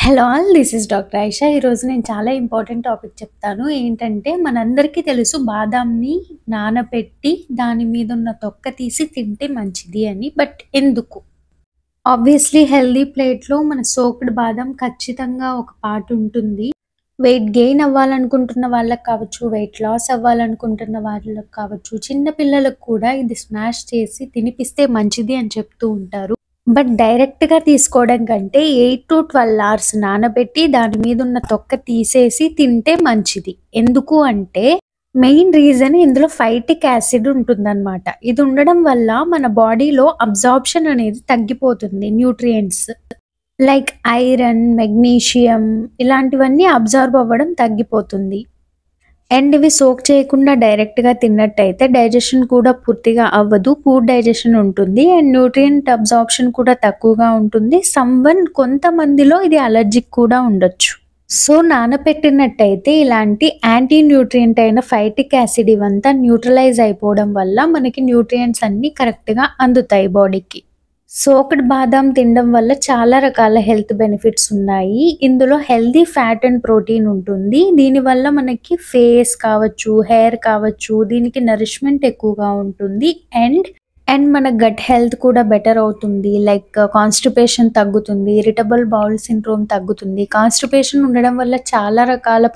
Hello all this is doctor Ayesha. ఈరోజు నేను చాలా ఇంపార్టెంట్ టాపిక్ చెప్తాను. ఏంటంటే మనందరికీ తెలుసు బాదాంని నానబెట్టి దాని మీద ఉన్న తొక్క తీసి తింటే మంచిది అని. బట్ ఎందుకు? ఆబ్వియస్లీ హెల్దీ ప్లేట్‌లో మన సోక్డ్ బాదాం ఖచ్చితంగా ఒక పార్ట్ ఉంటుంది. వెయిట్ గెయిన్ అవ్వాలనుకుంటున్న వాళ్ళకి కావచ్చు, వెయిట్ లాస్ అవ్వాలనుకుంటున్న వాళ్ళకి కావచ్చు, చిన్న పిల్లలకు కూడా ఇది స్మాష్ చేసి తినిపిస్తే మంచిది అని చెప్తూ ఉంటారు. బట్ డైరెక్ట్‌గా తీసుకోవడం కంటే 8-12 అవర్స్ నానబెట్టి దాని మీద ఉన్న తొక్క తీసేసి తింటే మంచిది. ఎందుకు అంటే మెయిన్ రీజన్ ఇందులో ఫైటిక్ యాసిడ్ ఉంటుందన్నమాట. ఇది ఉండడం వల్ల మన బాడీలో అబ్జార్ప్షన్ అనేది తగ్గిపోతుంది. న్యూట్రియంట్స్ లైక్ ఐరన్, మెగ్నీషియం ఇలాంటివన్నీ అబ్జార్బ్ అవ్వడం తగ్గిపోతుంది. అండ్ ఇవి సోక్ చేయకుండా డైరెక్ట్‌గా తిన్నట్టయితే డైజెషన్ కూడా పూర్తిగా అవ్వదు. పూర్ డైజెషన్ ఉంటుంది. అండ్ న్యూట్రియంట్ అబ్జార్ప్షన్ కూడా తక్కువగా ఉంటుంది. కొంతమందిలో ఇది అలర్జిక్ కూడా ఉండొచ్చు. సో నానపెట్టినట్టయితే ఇలాంటి యాంటీ న్యూట్రియంట్ అయిన ఫైటిక్ యాసిడ్ ఇవంతా న్యూట్రలైజ్ అయిపోవడం వల్ల మనకి న్యూట్రియంట్స్ అన్నీ కరెక్ట్‌గా అందుతాయి బాడీకి. సోక్డ్ బాదాం తినడం వల్ల చాలా రకాల హెల్త్ బెనిఫిట్స్ ఉన్నాయి. ఇందులో హెల్తీ ఫ్యాట్ అండ్ ప్రోటీన్ ఉంటుంది. దీనివల్ల మనకి ఫేస్ కావచ్చు, హెయిర్ కావచ్చు, దీనికి నరిష్మెంట్ ఎక్కువగా ఉంటుంది. అండ్ మన గట్ హెల్త్ కూడా బెటర్ అవుతుంది. లైక్ కాన్‌స్టిపేషన్ తగ్గుతుంది. ఇరిటబుల్ బౌల్ సిండ్రోమ్ తగ్గుతుంది. కాన్‌స్టిపేషన్ ఉండడం వల్ల చాలా రకాల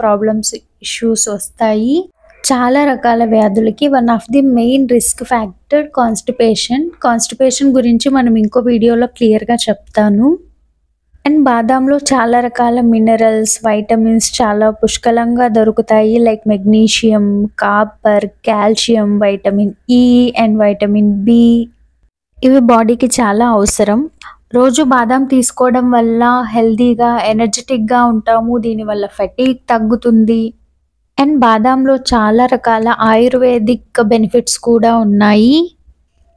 ఇష్యూస్ వస్తాయి. చాలా రకాల వ్యాధులకి one of the main risk factor constipation గురించి మనం ఇంకో వీడియోలో క్లియర్‌గా చెప్తాను. అండ్ బాదాంలో చాలా రకాల మినరల్స్, వైటమిన్స్ చాలా పుష్కలంగా దొరుకుతాయి. Like magnesium, copper, calcium, vitamin E and vitamin B ఇవి బాడీకి చాలా అవసరం. రోజు బాదాం తీసుకోవడం వల్ల హెల్తీగా, ఎనర్జెటిక్‌గా ఉంటాము. దీనివల్ల ఫెటీగ్ తగ్గుతుంది. అండ్ బాదాంలో చాలా రకాల ఆయుర్వేదిక్ బెనిఫిట్స్ కూడా ఉన్నాయి.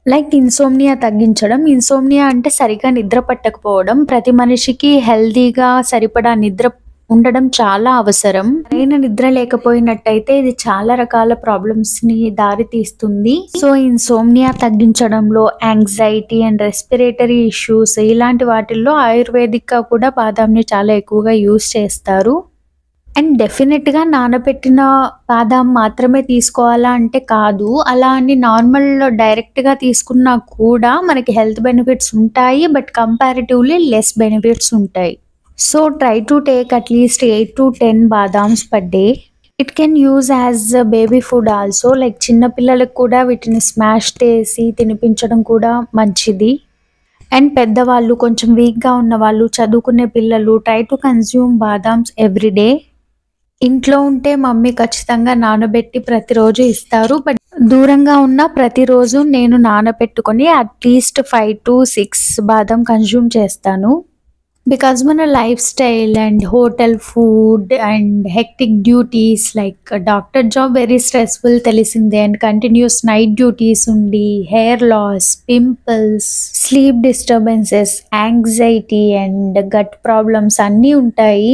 లైక్ ఇన్సోమ్నియా తగ్గించడం. ఇన్సోమ్నియా అంటే సరిగ్గా నిద్ర పట్టకపోవడం. ప్రతి మనిషికి హెల్తీగా సరిపడా నిద్ర ఉండడం చాలా అవసరం. సరైన నిద్ర లేకపోయినట్టయితే ఇది చాలా రకాల ప్రాబ్లమ్స్‌ని దారి తీస్తుంది. సో ఇన్సోమ్నియా తగ్గించడంలో యాంగ్జైటీ అండ్ రెస్పిరేటరీ ఇష్యూస్ ఇలాంటి వాటిల్లో ఆయుర్వేదిక్‌గా కూడా బాదాంని చాలా ఎక్కువగా యూజ్ చేస్తారు. అండ్ డెఫినెట్‌గా నానబెట్టిన బాదాం మాత్రమే తీసుకోవాలా అంటే కాదు. అలా అని నార్మల్ డైరెక్ట్‌గా తీసుకున్నా కూడా మనకి హెల్త్ బెనిఫిట్స్ ఉంటాయి. బట్ కంపారిటివ్‌లీ లెస్ బెనిఫిట్స్ ఉంటాయి. So try to take at least 8-10 బాదామ్స్ per day. It can use as baby food also. Like చిన్న పిల్లలకు కూడా వీటిని స్మాష్ చేసి తినిపించడం కూడా మంచిది. అండ్ పెద్దవాళ్ళు, కొంచెం వీక్‌గా ఉన్నవాళ్ళు, చదువుకునే పిల్లలు ట్రై టు కన్జ్యూమ్ బాదామ్స్ ఎవ్రీ డే. ఇంట్లో ఉంటే మమ్మీ ఖచ్చితంగా నానబెట్టి ప్రతిరోజు ఇస్తారు. బట్ దూరంగా ఉన్న ప్రతిరోజు నేను నానబెట్టుకొని అట్‌లీస్ట్ 5-6 బాదాం కన్జ్యూమ్ చేస్తాను. బికాజ్ మన lifestyle and hotel food and hectic duties like doctor job very stressful తెలిసిందే. అండ్ కంటిన్యూస్ నైట్ డ్యూటీస్ ఉండి hair loss, pimples, sleep disturbances, anxiety and gut problems అన్నీ ఉంటాయి.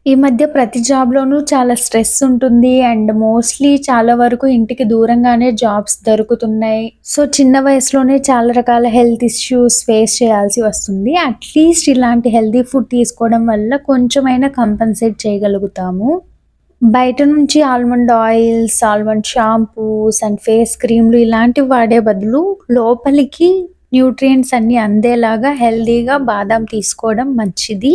ఈ మధ్య ప్రతి జాబ్‌లోనూ చాలా స్ట్రెస్ ఉంటుంది. అండ్ మోస్ట్‌లీ చాలా వరకు ఇంటికి దూరంగానే జాబ్స్ దొరుకుతున్నాయి. సో చిన్న వయసులోనే చాలా రకాల హెల్త్ ఇష్యూస్ ఫేస్ చేయాల్సి వస్తుంది. అట్‌లీస్ట్ ఇలాంటి హెల్తీ ఫుడ్ తీసుకోవడం వల్ల కొంచెమైనా కంపెన్సేట్ చేయగలుగుతాము. బయట నుంచి almond oils, almond shampoos and face క్రీమ్‌లు ఇలాంటివి వాడే బదులు లోపలికి న్యూట్రియంట్స్ అన్నీ అందేలాగా హెల్తీగా బాదాం తీసుకోవడం మంచిది.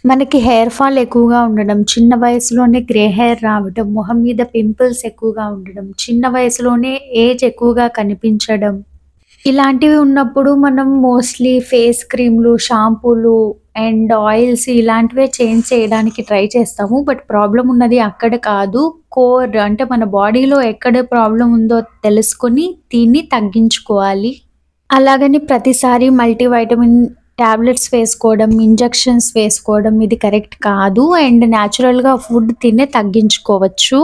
మనకి హెయిర్ ఫాల్ ఎక్కువగా ఉండడం, చిన్న వయసులోనే గ్రే హెయిర్ రావడం, మొహం మీద పింపుల్స్ ఎక్కువగా ఉండడం, చిన్న వయసులోనే ఏజ్ ఎక్కువగా కనిపించడం ఇలాంటివి ఉన్నప్పుడు మనం మోస్ట్‌లీ ఫేస్ క్రీమ్‌లు, షాంపూలు అండ్ ఆయిల్స్ ఇలాంటివే చేంజ్ చేయడానికి ట్రై చేస్తాము. బట్ ప్రాబ్లమ్ ఉన్నది అక్కడ కాదు. కోర్ అంటే మన బాడీలో ఎక్కడ ప్రాబ్లమ్ ఉందో తెలుసుకొని దీన్ని తగ్గించుకోవాలి. అలాగని ప్రతిసారి మల్టీవైటమిన్ టాబ్లెట్స్ వేసుకోవడం, ఇంజెక్షన్స్ వేసుకోవడం ఇది కరెక్ట్ కాదు. అండ్ న్యాచురల్‌గా ఫుడ్ తినే తగ్గించుకోవచ్చు.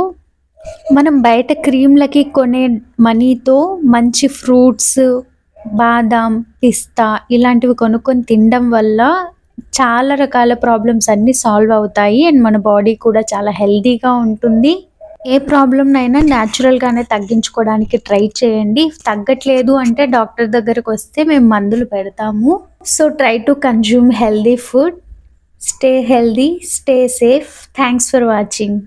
మనం బయట క్రీమ్‌లకి కొనే మనీతో మంచి ఫ్రూట్స్, బాదాం, పిస్తా ఇలాంటివి కొనుక్కొని తినడం వల్ల చాలా రకాల ప్రాబ్లమ్స్ అన్నీ సాల్వ్ అవుతాయి. అండ్ మన బాడీ కూడా చాలా హెల్తీగా ఉంటుంది. ఏ ప్రాబ్లమ్‌నైనా న్యాచురల్‌గానే తగ్గించుకోవడానికి ట్రై చేయండి. తగ్గట్లేదు అంటే డాక్టర్ దగ్గరకొస్తే మేము మందులు పెడతాము. So try to consume healthy food. Stay healthy, stay safe. Thanks for watching.